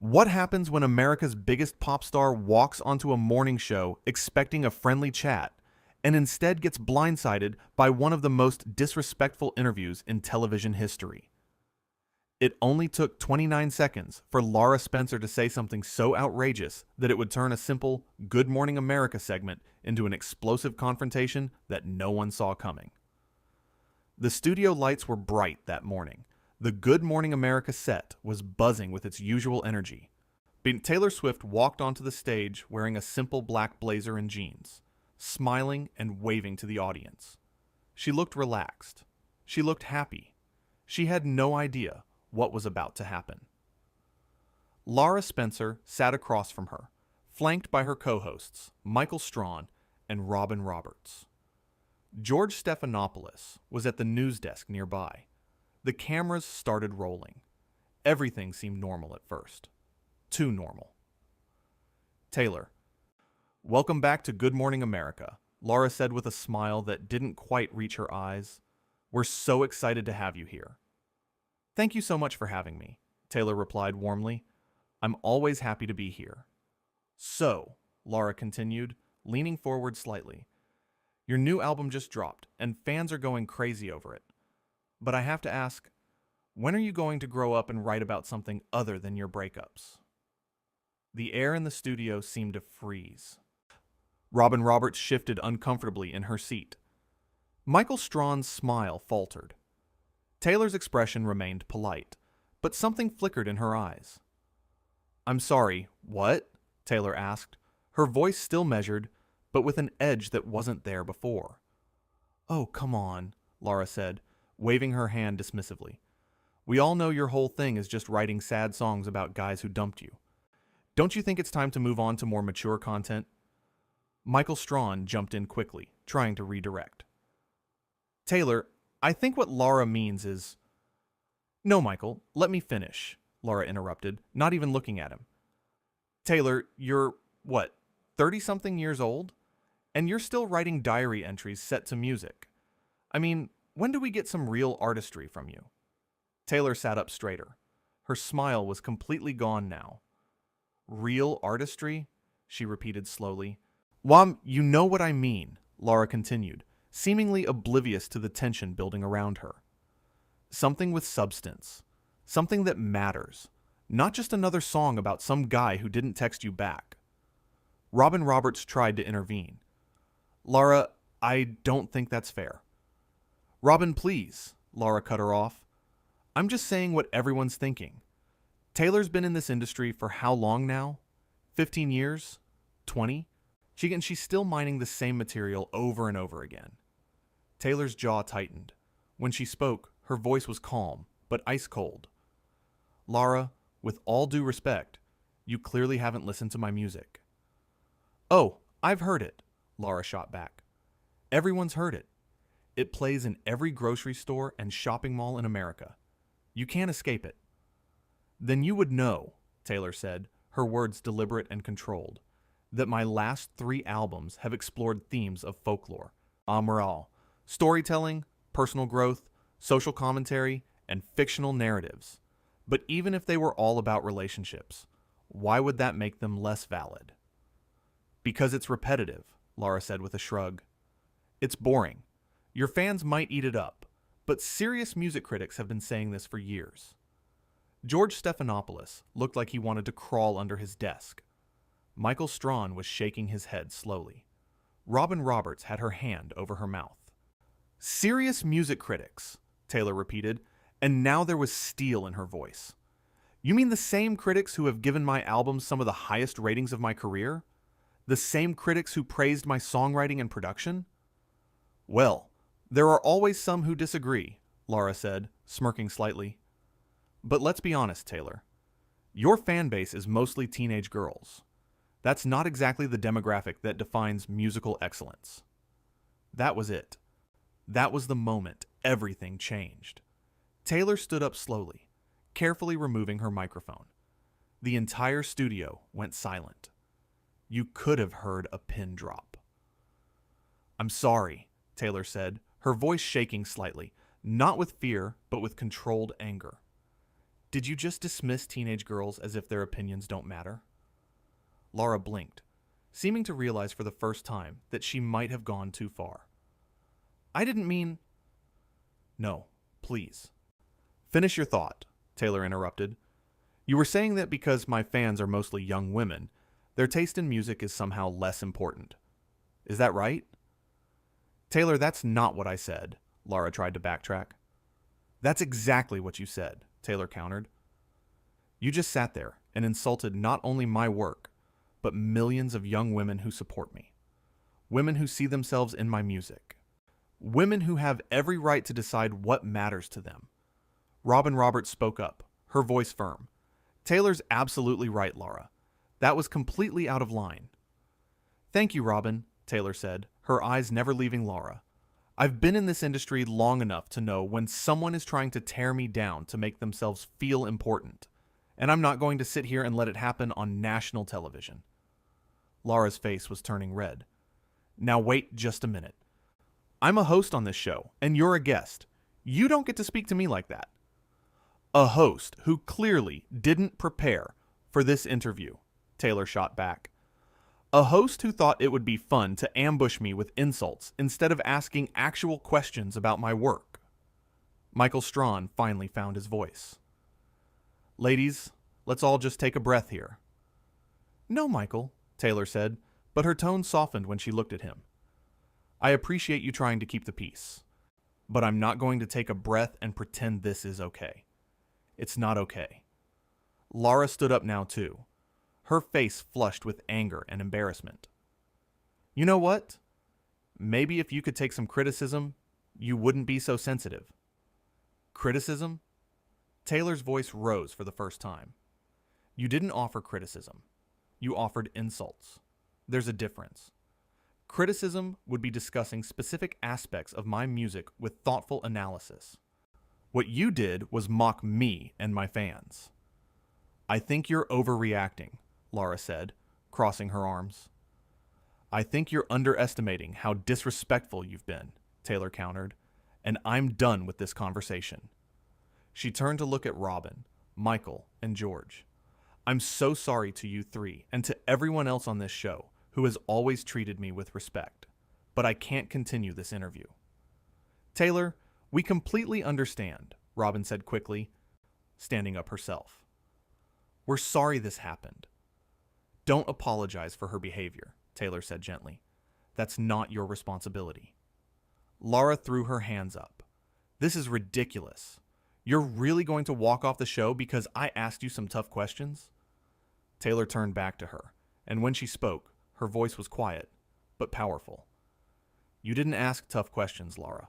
What happens when America's biggest pop star walks onto a morning show expecting a friendly chat and instead gets blindsided by one of the most disrespectful interviews in television history? It only took 29 seconds for Lara Spencer to say something so outrageous that it would turn a simple Good Morning America segment into an explosive confrontation that no one saw coming. The studio lights were bright that morning. The Good Morning America set was buzzing with its usual energy. Taylor Swift walked onto the stage wearing a simple black blazer and jeans, smiling and waving to the audience. She looked relaxed. She looked happy. She had no idea what was about to happen. Lara Spencer sat across from her, flanked by her co-hosts, Michael Strawn and Robin Roberts. George Stephanopoulos was at the news desk nearby. The cameras started rolling. Everything seemed normal at first. Too normal. Taylor, welcome back to Good Morning America, Lara said with a smile that didn't quite reach her eyes. We're so excited to have you here. Thank you so much for having me, Taylor replied warmly. I'm always happy to be here. So, Lara continued, leaning forward slightly. Your new album just dropped, and fans are going crazy over it. But I have to ask, when are you going to grow up and write about something other than your breakups? The air in the studio seemed to freeze. Robin Roberts shifted uncomfortably in her seat. Michael Strawn's smile faltered. Taylor's expression remained polite, but something flickered in her eyes. I'm sorry, what? Taylor asked, her voice still measured, but with an edge that wasn't there before. Oh, come on, Lara said, waving her hand dismissively. We all know your whole thing is just writing sad songs about guys who dumped you. Don't you think it's time to move on to more mature content? Michael Strawn jumped in quickly, trying to redirect. Taylor, I think what Lara means is... No, Michael, let me finish, Lara interrupted, not even looking at him. Taylor, you're, 30-something years old? And you're still writing diary entries set to music. I mean, when do we get some real artistry from you? Taylor sat up straighter. Her smile was completely gone now. Real artistry? She repeated slowly. Wham, you know what I mean, Lara continued, seemingly oblivious to the tension building around her. Something with substance. Something that matters. Not just another song about some guy who didn't text you back. Robin Roberts tried to intervene. Lara, I don't think that's fair. Robin, please, Lara cut her off. I'm just saying what everyone's thinking. Taylor's been in this industry for how long now? 15 years? 20? She's still mining the same material over and over again. Taylor's jaw tightened. When she spoke, her voice was calm, but ice cold. Lara, with all due respect, you clearly haven't listened to my music. Oh, I've heard it, Lara shot back. Everyone's heard it. It plays in every grocery store and shopping mall in America. You can't escape it. Then you would know, Taylor said, her words deliberate and controlled, that my last 3 albums have explored themes of folklore, morale, storytelling, personal growth, social commentary, and fictional narratives. But even if they were all about relationships, why would that make them less valid? Because it's repetitive, Lara said with a shrug. It's boring. Your fans might eat it up, but serious music critics have been saying this for years. George Stephanopoulos looked like he wanted to crawl under his desk. Michael Strawn was shaking his head slowly. Robin Roberts had her hand over her mouth. Serious music critics, Taylor repeated, and now there was steel in her voice. You mean the same critics who have given my albums some of the highest ratings of my career? The same critics who praised my songwriting and production? Well, there are always some who disagree, Lara said, smirking slightly. But let's be honest, Taylor. Your fan base is mostly teenage girls. That's not exactly the demographic that defines musical excellence. That was it. That was the moment everything changed. Taylor stood up slowly, carefully removing her microphone. The entire studio went silent. You could have heard a pin drop. I'm sorry, Taylor said, her voice shaking slightly, not with fear, but with controlled anger. Did you just dismiss teenage girls as if their opinions don't matter? Lara blinked, seeming to realize for the first time that she might have gone too far. I didn't mean... No, please. Finish your thought, Taylor interrupted. You were saying that because my fans are mostly young women, their taste in music is somehow less important. Is that right? Taylor, that's not what I said, Lara tried to backtrack. That's exactly what you said, Taylor countered. You just sat there and insulted not only my work, but millions of young women who support me. Women who see themselves in my music. Women who have every right to decide what matters to them. Robin Roberts spoke up, her voice firm. Taylor's absolutely right, Lara. That was completely out of line. Thank you, Robin, Taylor said, her eyes never leaving Lara. I've been in this industry long enough to know when someone is trying to tear me down to make themselves feel important, and I'm not going to sit here and let it happen on national television. Lara's face was turning red. Now wait just a minute. I'm a host on this show, and you're a guest. You don't get to speak to me like that. A host who clearly didn't prepare for this interview, Taylor shot back. A host who thought it would be fun to ambush me with insults instead of asking actual questions about my work. Michael Strawn finally found his voice. Ladies, let's all just take a breath here. No, Michael, Taylor said, but her tone softened when she looked at him. I appreciate you trying to keep the peace, but I'm not going to take a breath and pretend this is okay. It's not okay. Lara stood up now too, her face flushed with anger and embarrassment. You know what? Maybe if you could take some criticism, you wouldn't be so sensitive. Criticism? Taylor's voice rose for the first time. You didn't offer criticism. You offered insults. There's a difference. Criticism would be discussing specific aspects of my music with thoughtful analysis. What you did was mock me and my fans. I think you're overreacting, Lara said, crossing her arms. I think you're underestimating how disrespectful you've been, Taylor countered, and I'm done with this conversation. She turned to look at Robin, Michael, and George. I'm so sorry to you three and to everyone else on this show who has always treated me with respect, but I can't continue this interview. Taylor, we completely understand, Robin said quickly, standing up herself. We're sorry this happened. Don't apologize for her behavior, Taylor said gently. That's not your responsibility. Lara threw her hands up. This is ridiculous. You're really going to walk off the show because I asked you some tough questions? Taylor turned back to her, and when she spoke, her voice was quiet, but powerful. You didn't ask tough questions, Lara.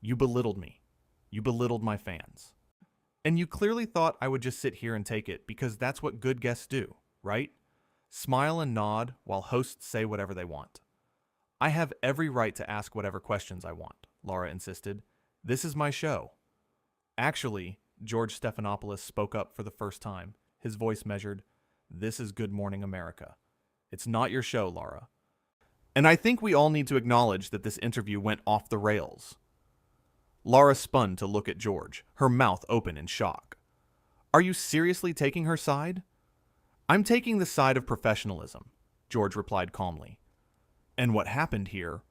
You belittled me. You belittled my fans. And you clearly thought I would just sit here and take it because that's what good guests do, right? Smile and nod while hosts say whatever they want. I have every right to ask whatever questions I want, Lara insisted. This is my show. Actually, George Stephanopoulos spoke up for the first time, his voice measured. This is Good Morning America. It's not your show, Lara. And I think we all need to acknowledge that this interview went off the rails. Lara spun to look at George, her mouth open in shock. Are you seriously taking her side? I'm taking the side of professionalism, George replied calmly. And what happened here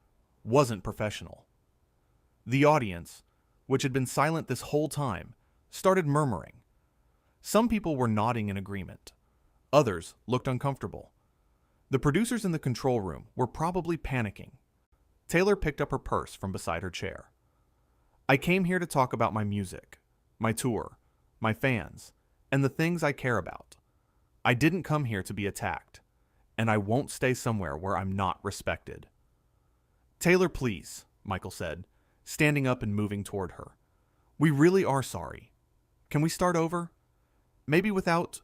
wasn't professional. The audience, which had been silent this whole time, started murmuring. Some people were nodding in agreement. Others looked uncomfortable. The producers in the control room were probably panicking. Taylor picked up her purse from beside her chair. I came here to talk about my music, my tour, my fans, and the things I care about. I didn't come here to be attacked, and I won't stay somewhere where I'm not respected. Taylor, please, Michael said, standing up and moving toward her. We really are sorry. Can we start over? Maybe without...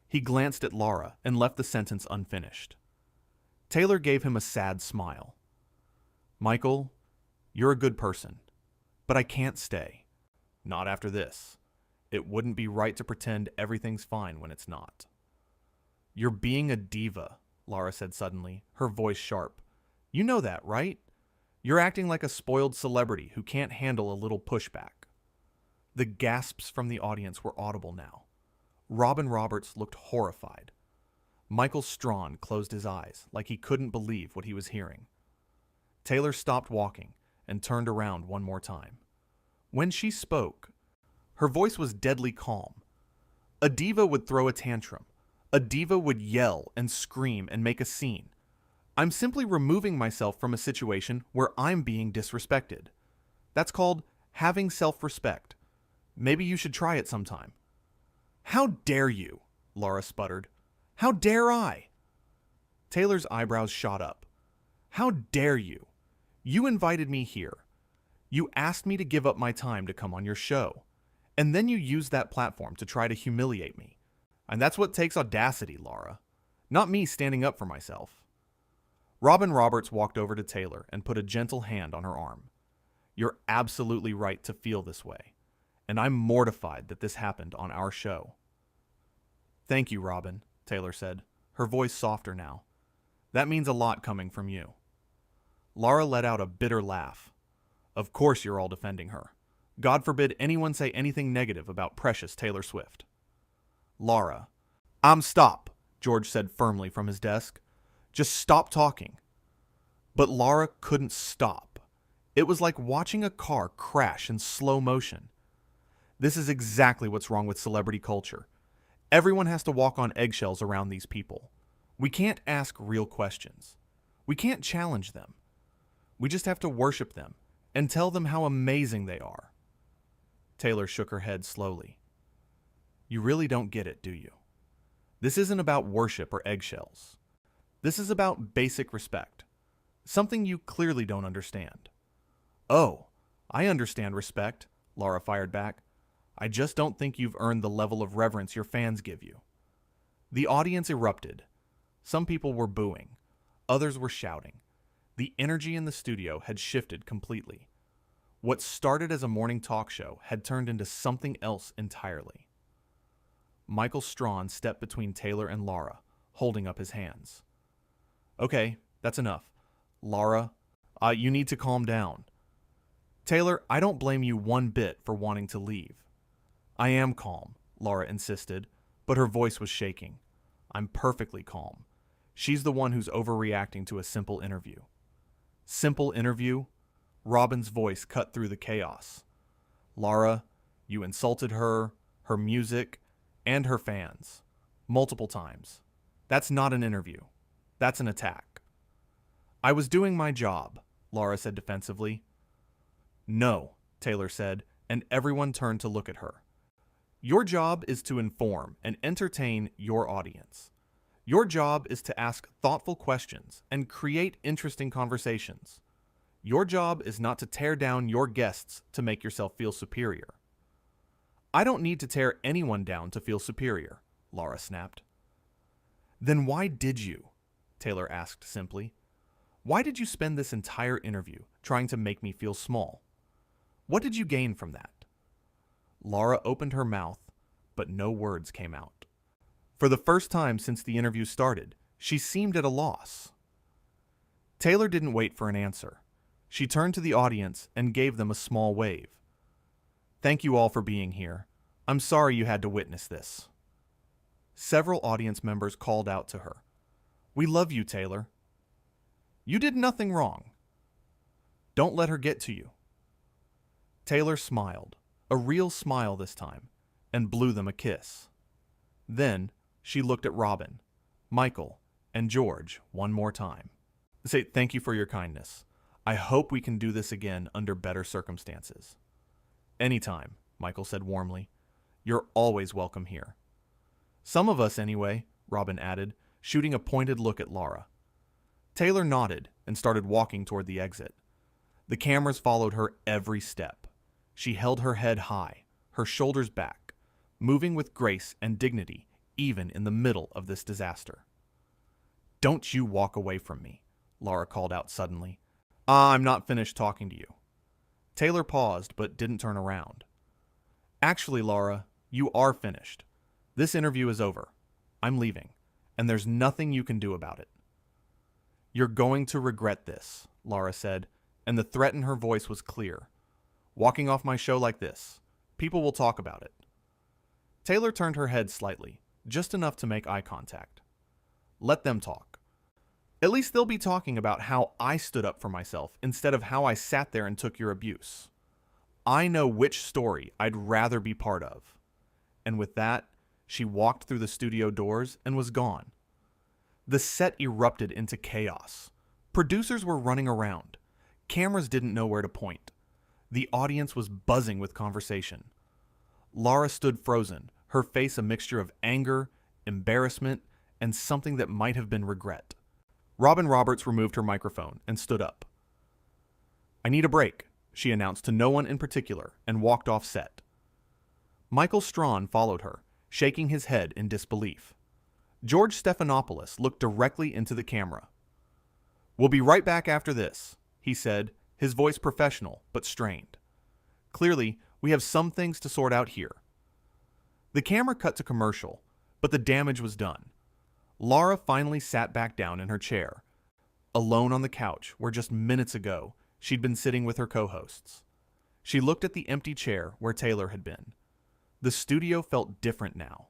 He glanced at Lara and left the sentence unfinished. Taylor gave him a sad smile. Michael, you're a good person, but I can't stay. Not after this. It wouldn't be right to pretend everything's fine when it's not. You're being a diva, Lara said suddenly, her voice sharp. You know that, right? You're acting like a spoiled celebrity who can't handle a little pushback. The gasps from the audience were audible now. Robin Roberts looked horrified. Michael Strawn closed his eyes like he couldn't believe what he was hearing. Taylor stopped walking and turned around one more time. When she spoke, her voice was deadly calm. A diva would throw a tantrum. A diva would yell and scream and make a scene. I'm simply removing myself from a situation where I'm being disrespected. That's called having self-respect. Maybe you should try it sometime. How dare you? Lara sputtered. How dare I? Taylor's eyebrows shot up. How dare you? You invited me here. You asked me to give up my time to come on your show. And then you used that platform to try to humiliate me. And that's what takes audacity, Lara. Not me standing up for myself. Robin Roberts walked over to Taylor and put a gentle hand on her arm. You're absolutely right to feel this way. And I'm mortified that this happened on our show. Thank you, Robin, Taylor said, her voice softer now. That means a lot coming from you. Lara let out a bitter laugh. Of course you're all defending her. God forbid anyone say anything negative about precious Taylor Swift. Lara. Stop, George said firmly from his desk. Just stop talking. But Lara couldn't stop. It was like watching a car crash in slow motion. This is exactly what's wrong with celebrity culture. Everyone has to walk on eggshells around these people. We can't ask real questions. We can't challenge them. We just have to worship them and tell them how amazing they are. Taylor shook her head slowly. You really don't get it, do you? This isn't about worship or eggshells. This is about basic respect. Something you clearly don't understand. Oh, I understand respect, Lara fired back. I just don't think you've earned the level of reverence your fans give you. The audience erupted. Some people were booing. Others were shouting. The energy in the studio had shifted completely. What started as a morning talk show had turned into something else entirely. Michael Strawn stepped between Taylor and Lara, holding up his hands. Okay, that's enough. Lara, you need to calm down. Taylor, I don't blame you one bit for wanting to leave. I am calm, Lara insisted, but her voice was shaking. I'm perfectly calm. She's the one who's overreacting to a simple interview. Simple interview? Robin's voice cut through the chaos. Lara, you insulted her, her music, and her fans. Multiple times. That's not an interview. That's an attack. I was doing my job, Lara said defensively. No, Taylor said, and everyone turned to look at her. Your job is to inform and entertain your audience. Your job is to ask thoughtful questions and create interesting conversations. Your job is not to tear down your guests to make yourself feel superior. I don't need to tear anyone down to feel superior, Lara snapped. Then why did you? Taylor asked simply. Why did you spend this entire interview trying to make me feel small? What did you gain from that? Lara opened her mouth, but no words came out. For the first time since the interview started, she seemed at a loss. Taylor didn't wait for an answer. She turned to the audience and gave them a small wave. Thank you all for being here. I'm sorry you had to witness this. Several audience members called out to her. We love you, Taylor. You did nothing wrong. Don't let her get to you. Taylor smiled, a real smile this time, and blew them a kiss. Then she looked at Robin, Michael, and George one more time. Say thank you for your kindness. I hope we can do this again under better circumstances. Anytime, Michael said warmly. You're always welcome here. Some of us anyway, Robin added, shooting a pointed look at Lara. Taylor nodded and started walking toward the exit. The cameras followed her every step. She held her head high, her shoulders back, moving with grace and dignity even in the middle of this disaster. Don't you walk away from me, Lara called out suddenly. I'm not finished talking to you. Taylor paused but didn't turn around. Actually, Lara, you are finished. This interview is over. I'm leaving, and there's nothing you can do about it. You're going to regret this, Lara said, and the threat in her voice was clear. Walking off my show like this, People will talk about it. Taylor turned her head slightly, just enough to make eye contact. Let them talk. At least they'll be talking about how I stood up for myself instead of how I sat there and took your abuse. I know which story I'd rather be part of. And with that, she walked through the studio doors and was gone. The set erupted into chaos. Producers were running around. Cameras didn't know where to point. The audience was buzzing with conversation. Lara stood frozen, her face a mixture of anger, embarrassment, and something that might have been regret. Robin Roberts removed her microphone and stood up. "I need a break," she announced to no one in particular, and walked off set. Michael Strawn followed her, shaking his head in disbelief. George Stephanopoulos looked directly into the camera. "We'll be right back after this," he said, his voice professional but strained. "Clearly, we have some things to sort out here." The camera cut to commercial, but the damage was done. Lara finally sat back down in her chair, alone on the couch where just minutes ago she'd been sitting with her co-hosts. She looked at the empty chair where Taylor had been. The studio felt different now.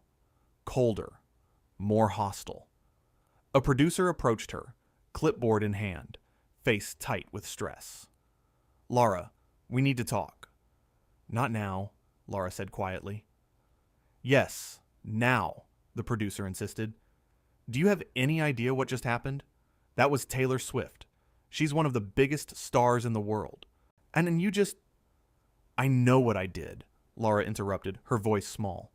Colder. More hostile. A producer approached her, clipboard in hand, face tight with stress. "Lara, we need to talk." "Not now," Lara said quietly. "Yes, now," the producer insisted. "Do you have any idea what just happened? That was Taylor Swift. She's one of the biggest stars in the world. And then you just..." "I know what I did," Lara interrupted, her voice small.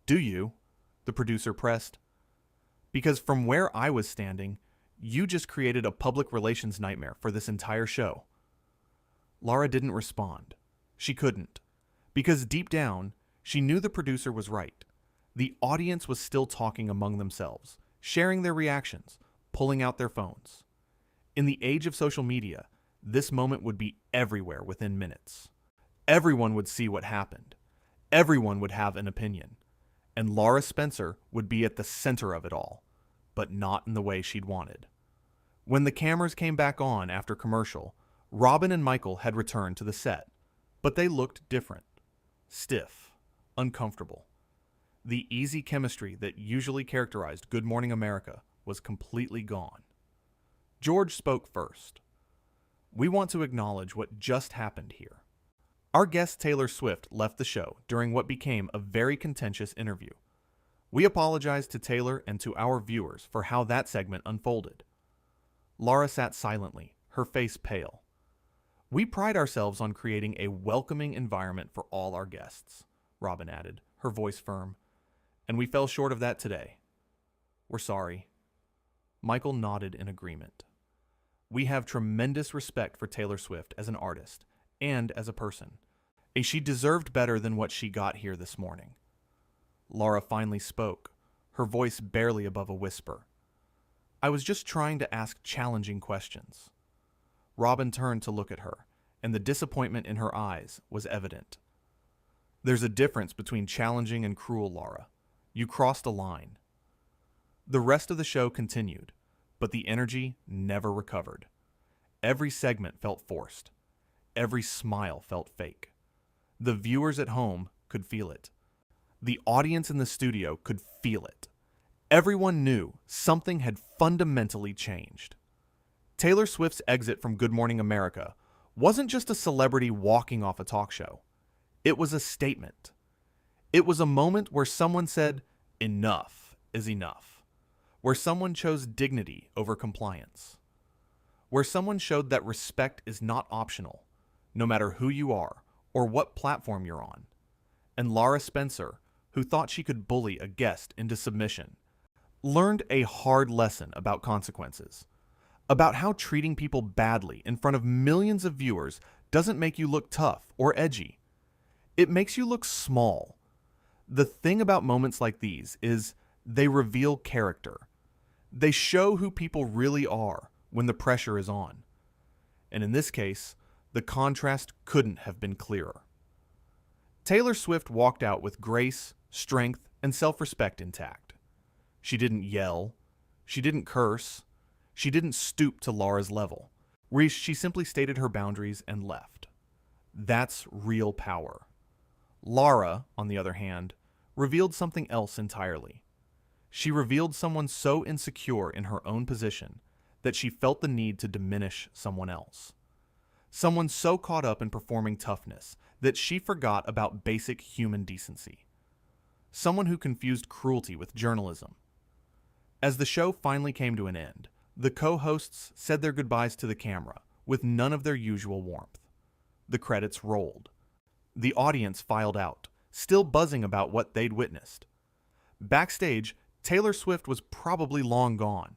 "Do you?" the producer pressed. "Because from where I was standing, you just created a public relations nightmare for this entire show." Lara didn't respond. She couldn't. Because deep down, she knew the producer was right. The audience was still talking among themselves, sharing their reactions, pulling out their phones. In the age of social media, this moment would be everywhere within minutes. Everyone would see what happened. Everyone would have an opinion. And Lara Spencer would be at the center of it all, but not in the way she'd wanted. When the cameras came back on after commercial, Robin and Michael had returned to the set, but they looked different. Stiff, uncomfortable. The easy chemistry that usually characterized Good Morning America was completely gone. George spoke first. "We want to acknowledge what just happened here. Our guest Taylor Swift left the show during what became a very contentious interview. We apologize to Taylor and to our viewers for how that segment unfolded." Lara sat silently, her face pale. "We pride ourselves on creating a welcoming environment for all our guests," Robin added, her voice firm. "And we fell short of that today. We're sorry." Michael nodded in agreement. "We have tremendous respect for Taylor Swift as an artist and as a person. She deserved better than what she got here this morning." Lara finally spoke, her voice barely above a whisper. "I was just trying to ask challenging questions." Robin turned to look at her, and the disappointment in her eyes was evident. "There's a difference between challenging and cruel, Lara. You crossed a line." The rest of the show continued, but the energy never recovered. Every segment felt forced. Every smile felt fake. The viewers at home could feel it. The audience in the studio could feel it. Everyone knew something had fundamentally changed. Taylor Swift's exit from Good Morning America wasn't just a celebrity walking off a talk show. It was a statement. It was a moment where someone said, "Enough is enough." Where someone chose dignity over compliance. Where someone showed that respect is not optional, no matter who you are or what platform you're on. And Lara Spencer, who thought she could bully a guest into submission, learned a hard lesson about consequences, about how treating people badly in front of millions of viewers doesn't make you look tough or edgy. It makes you look small. The thing about moments like these is they reveal character. They show who people really are when the pressure is on. And in this case, the contrast couldn't have been clearer. Taylor Swift walked out with grace, strength, and self-respect intact. She didn't yell. She didn't curse. She didn't stoop to Lara's level. She simply stated her boundaries and left. That's real power. Lara, on the other hand, revealed something else entirely. She revealed someone so insecure in her own position that she felt the need to diminish someone else. Someone so caught up in performing toughness that she forgot about basic human decency. Someone who confused cruelty with journalism. As the show finally came to an end, the co-hosts said their goodbyes to the camera with none of their usual warmth. The credits rolled. The audience filed out, still buzzing about what they'd witnessed. Backstage, Taylor Swift was probably long gone,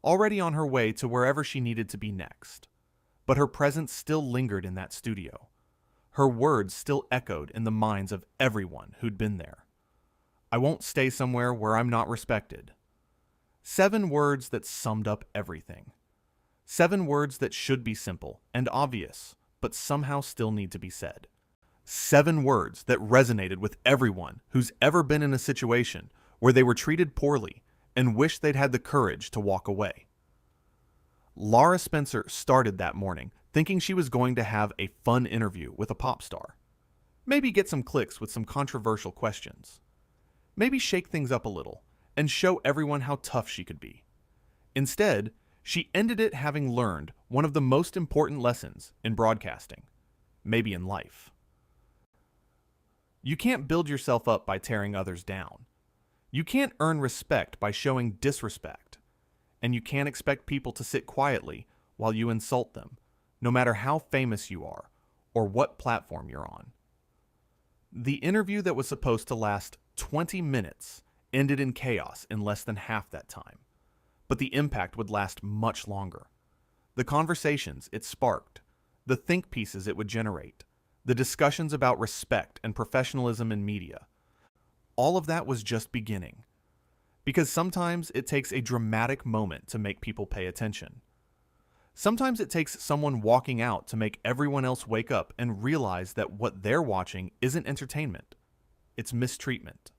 already on her way to wherever she needed to be next. But her presence still lingered in that studio. Her words still echoed in the minds of everyone who'd been there. I won't stay somewhere where I'm not respected. 7 words that summed up everything. 7 words that should be simple and obvious, but somehow still need to be said. 7 words that resonated with everyone who's ever been in a situation where they were treated poorly and wished they'd had the courage to walk away. Lara Spencer started that morning thinking she was going to have a fun interview with a pop star. Maybe get some clicks with some controversial questions. Maybe shake things up a little and show everyone how tough she could be. Instead, she ended it having learned one of the most important lessons in broadcasting, maybe in life. You can't build yourself up by tearing others down. You can't earn respect by showing disrespect. And you can't expect people to sit quietly while you insult them, no matter how famous you are or what platform you're on. The interview that was supposed to last 20 minutes ended in chaos in less than half that time, but the impact would last much longer. The conversations it sparked, the think pieces it would generate, the discussions about respect and professionalism in media, all of that was just beginning. Because sometimes it takes a dramatic moment to make people pay attention. Sometimes it takes someone walking out to make everyone else wake up and realize that what they're watching isn't entertainment. It's mistreatment.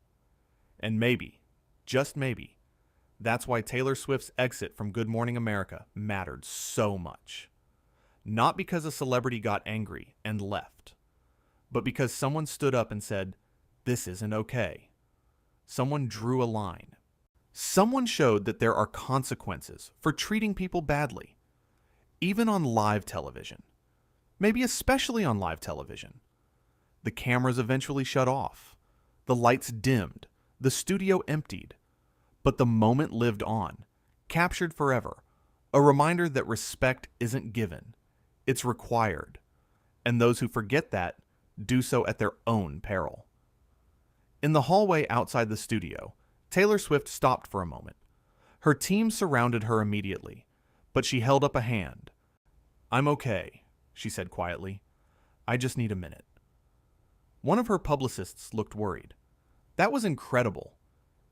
And maybe, just maybe, that's why Taylor Swift's exit from Good Morning America mattered so much. Not because a celebrity got angry and left, but because someone stood up and said, "This isn't okay." Someone drew a line. Someone showed that there are consequences for treating people badly, even on live television, maybe especially on live television. The cameras eventually shut off, the lights dimmed, the studio emptied, but the moment lived on, captured forever, a reminder that respect isn't given, it's required, and those who forget that do so at their own peril. In the hallway outside the studio, Taylor Swift stopped for a moment. Her team surrounded her immediately, but she held up a hand. "I'm okay," she said quietly. "I just need a minute." One of her publicists looked worried. "That was incredible.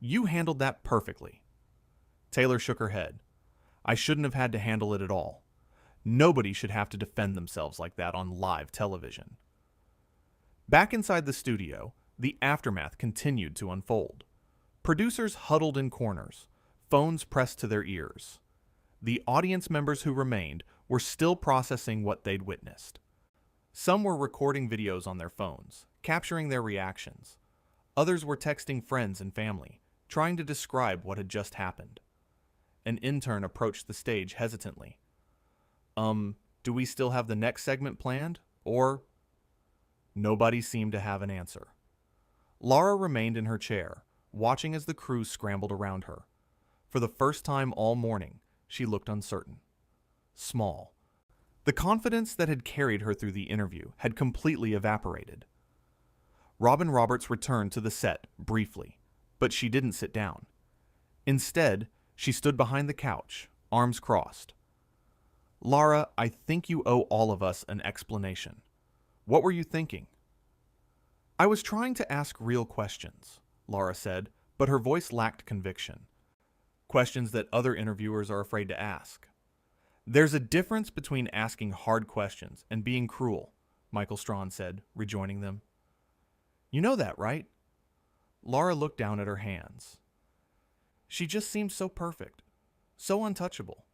You handled that perfectly." Taylor shook her head. "I shouldn't have had to handle it at all. Nobody should have to defend themselves like that on live television." Back inside the studio, the aftermath continued to unfold. Producers huddled in corners, phones pressed to their ears. The audience members who remained were still processing what they'd witnessed. Some were recording videos on their phones, capturing their reactions. Others were texting friends and family, trying to describe what had just happened. An intern approached the stage hesitantly. Do we still have the next segment planned? Or?" Nobody seemed to have an answer. Lara remained in her chair, watching as the crew scrambled around her. For the first time all morning, she looked uncertain. Small. The confidence that had carried her through the interview had completely evaporated. Robin Roberts returned to the set briefly, but she didn't sit down. Instead, she stood behind the couch, arms crossed. "Lara, I think you owe all of us an explanation. What were you thinking?" "I was trying to ask real questions," Lara said, but her voice lacked conviction. Questions that other interviewers are afraid to ask. "There's a difference between asking hard questions and being cruel," Michael Strawn said, rejoining them. "You know that, right?" Lara looked down at her hands. "She just seemed so perfect, so untouchable.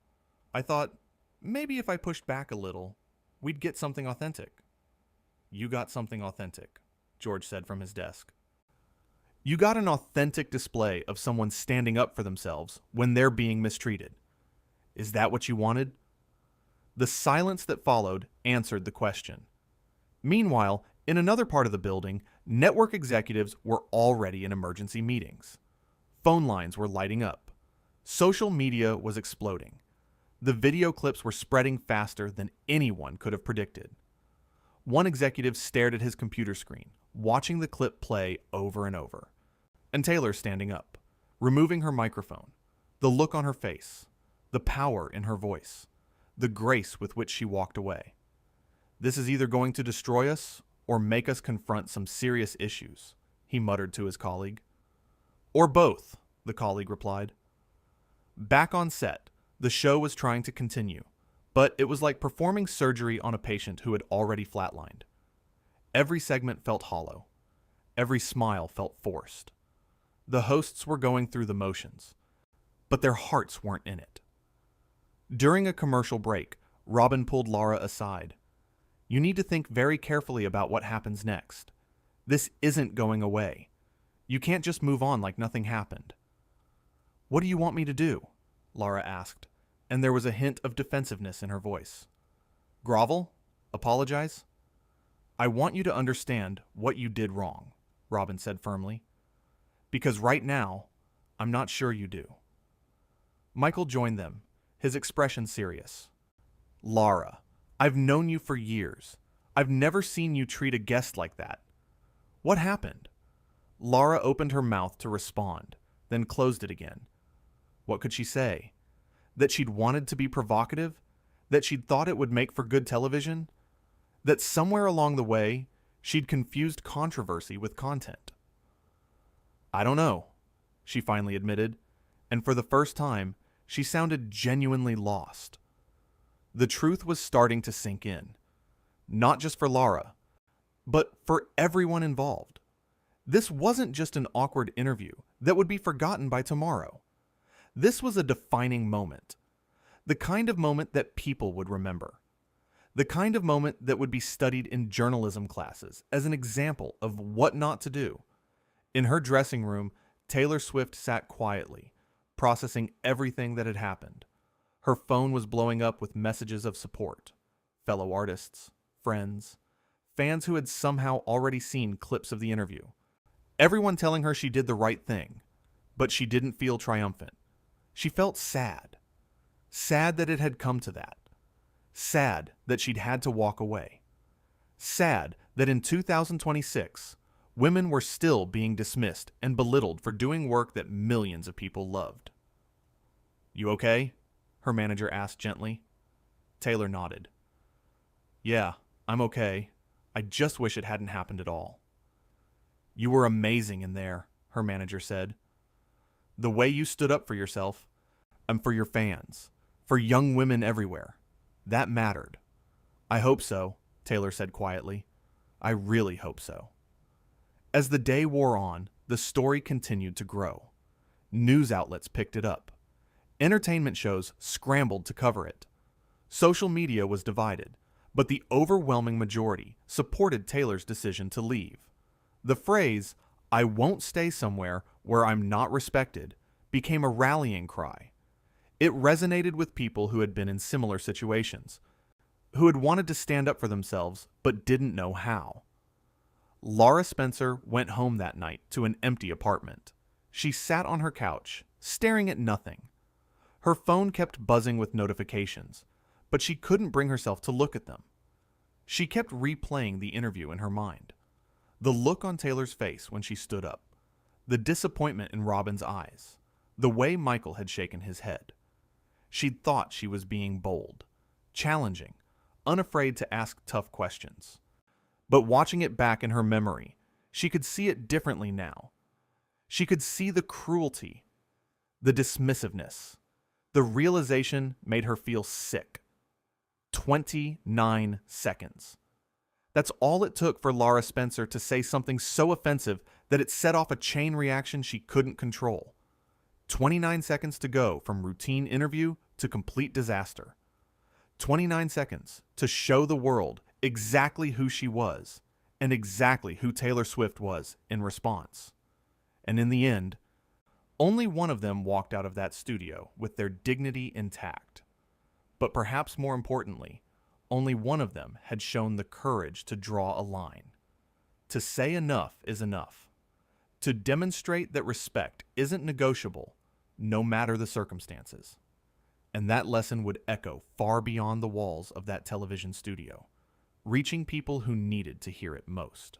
I thought, maybe if I pushed back a little, we'd get something authentic." "You got something authentic," George said from his desk. You got an authentic display of someone standing up for themselves when they're being mistreated. Is that what you wanted? The silence that followed answered the question. Meanwhile, in another part of the building, network executives were already in emergency meetings. Phone lines were lighting up. Social media was exploding. The video clips were spreading faster than anyone could have predicted. One executive stared at his computer screen, watching the clip play over and over. And Taylor standing up, removing her microphone, the look on her face, the power in her voice, the grace with which she walked away. This is either going to destroy us or make us confront some serious issues, he muttered to his colleague. Or both, the colleague replied. Back on set, the show was trying to continue, but it was like performing surgery on a patient who had already flatlined. Every segment felt hollow. Every smile felt forced. The hosts were going through the motions, but their hearts weren't in it. During a commercial break, Robin pulled Lara aside. You need to think very carefully about what happens next. This isn't going away. You can't just move on like nothing happened. What do you want me to do? Lara asked, and there was a hint of defensiveness in her voice. Grovel? Apologize? I want you to understand what you did wrong, Robin said firmly. Because right now, I'm not sure you do. Michael joined them, his expression serious. Lara, I've known you for years. I've never seen you treat a guest like that. What happened? Lara opened her mouth to respond, then closed it again. What could she say? That she'd wanted to be provocative? That she'd thought it would make for good television? That somewhere along the way, she'd confused controversy with content? I don't know, she finally admitted, and for the first time, she sounded genuinely lost. The truth was starting to sink in, not just for Lara, but for everyone involved. This wasn't just an awkward interview that would be forgotten by tomorrow. This was a defining moment, the kind of moment that people would remember, the kind of moment that would be studied in journalism classes as an example of what not to do. In her dressing room, Taylor Swift sat quietly, processing everything that had happened. Her phone was blowing up with messages of support. Fellow artists, friends, fans who had somehow already seen clips of the interview. Everyone telling her she did the right thing, but she didn't feel triumphant. She felt sad. Sad that it had come to that. Sad that she'd had to walk away. Sad that in 2026, women were still being dismissed and belittled for doing work that millions of people loved. You okay? Her manager asked gently. Taylor nodded. Yeah, I'm okay. I just wish it hadn't happened at all. You were amazing in there, her manager said. The way you stood up for yourself, and for your fans, for young women everywhere, that mattered. I hope so, Taylor said quietly. I really hope so. As the day wore on, the story continued to grow. News outlets picked it up. Entertainment shows scrambled to cover it. Social media was divided, but the overwhelming majority supported Taylor's decision to leave. The phrase, "I won't stay somewhere where I'm not respected," became a rallying cry. It resonated with people who had been in similar situations, who had wanted to stand up for themselves but didn't know how. Lara Spencer went home that night to an empty apartment. She sat on her couch, staring at nothing. Her phone kept buzzing with notifications, but she couldn't bring herself to look at them. She kept replaying the interview in her mind. The look on Taylor's face when she stood up, the disappointment in Robin's eyes, the way Michael had shaken his head. She'd thought she was being bold, challenging, unafraid to ask tough questions. But watching it back in her memory, she could see it differently now. She could see the cruelty, the dismissiveness. The realization made her feel sick. 29 seconds. That's all it took for Lara Spencer to say something so offensive that it set off a chain reaction she couldn't control. 29 seconds to go from routine interview to complete disaster. 29 seconds to show the world exactly who she was and exactly who Taylor Swift was in response. And in the end, only one of them walked out of that studio with their dignity intact. But perhaps more importantly, only one of them had shown the courage to draw a line. To say enough is enough. To demonstrate that respect isn't negotiable, no matter the circumstances. And that lesson would echo far beyond the walls of that television studio, reaching people who needed to hear it most.